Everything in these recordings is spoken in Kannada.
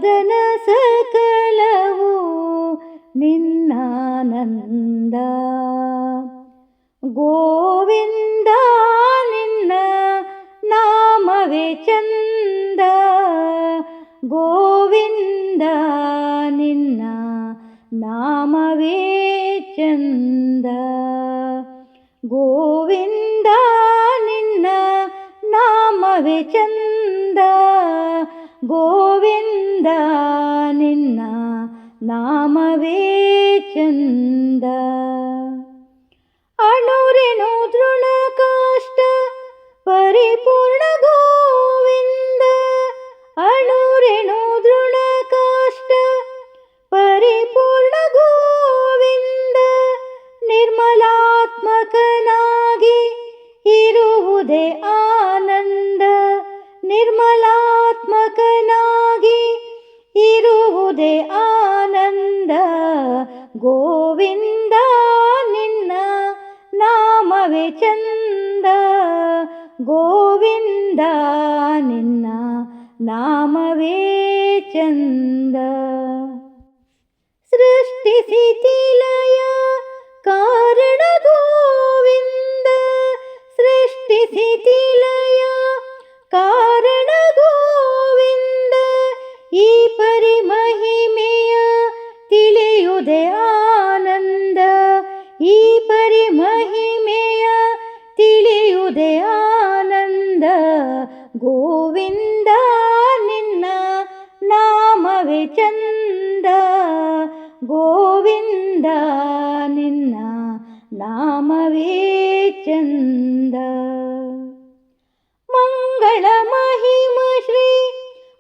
ಮದನ ಸಕಲವು ನಿನ್ನಾನಂದ. ಗೋವಿಂದ ನಿನ್ನ ನಾಮವೇ ಚಂದ, ಗೋವಿಂದ ನಿನ್ನ ನಾಮವೇ ಚಂದ, ಗೋವಿಂದ ನಿನ್ನ ನಾಮವೇ ಚಂದ, ಗೋವಿಂದ ನಿನ್ನ ನಾಮವೇ ಚಂದ. ಅಣುರೆನು ತೃಣ ಕಾಷ್ಟ ಪರಿಪೂರ್ಣ ಗೋವಿಂದ, ಅಣುರೆನು ತೃಣ ಕಾಷ್ಟ ಪರಿಪೂರ್ಣ ಗೋವಿಂದ, ನಿರ್ಮಲಾತ್ಮಕನಾಗಿ ಇರುವುದೇ ಆನಂದ, ನಿರ್ಮಲಾತ್ಮಕನಾಗಿ ಇರುವುದೇ ಆನಂದ, ಗೋವಿಂದ ನಿನ್ನ ನಾಮವೇ ಚಂದ, ಗೋವಿಂದ ನಿನ್ನ ನಾಮವೇ ಚಂದ. ಸೃಷ್ಟಿಸಿ ಲಯ ಕಾರಣ ಗೋವಿಂದ, ಸೃಷ್ಟಿಸಿ ಲಯ ಕಾರಣ ಗೋವಿಂದ, ಈ ಪರಿಮಹಿಮೆಯ ತಿಳಿಯುವುದೇ ಆನಂದ, ಈ ಪರಿಮಹಿಮೆಯ ತಿಳಿಯುವುದೇ ಆನಂದ, ಗೋವಿಂದ ನಿನ್ನ ನಾಮವೇ ಚಂದ, ಗೋವಿಂದ ನಿನ್ನ ನಾಮವೇ ಚಂದ. ಮಂಗಳ ಮಹಿಮ ಶ್ರೀ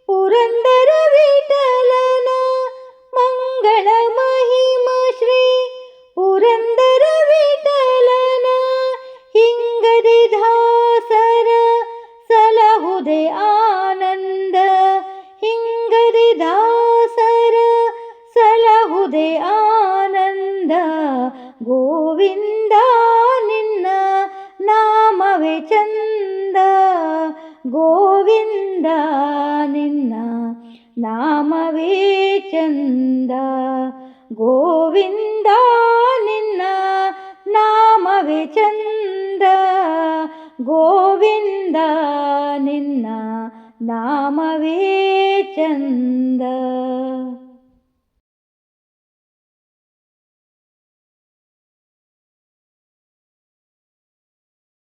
ಪುರಂದರ ವಿಠಲನ, ಮಂಗಳ ಮಹಿಮ ಶ್ರೀ ಪುರಂದರ ವಿಠಲನ, ಹಿಂಗದಿ ದಾಸರ ಸಲಹುದೇ ಆನಂದ, ಹಿಂಗದಿ ದಾಸರ ಸಲಹುದೇ ಆನಂದ, ಗೋವಿಂದ ನಿನ್ನ ನಾಮವೇ ಚಂದ, ಗೋವಿಂದ ನಿನ್ನ ನಾಮವೇ ಚಂದ, ಗೋವಿಂದ ನಿನ್ನ ನಾಮವೇ ಚಂದ, ಗೋವಿಂದ ನಿನ್ನ ನಾಮವೇ ಚಂದ.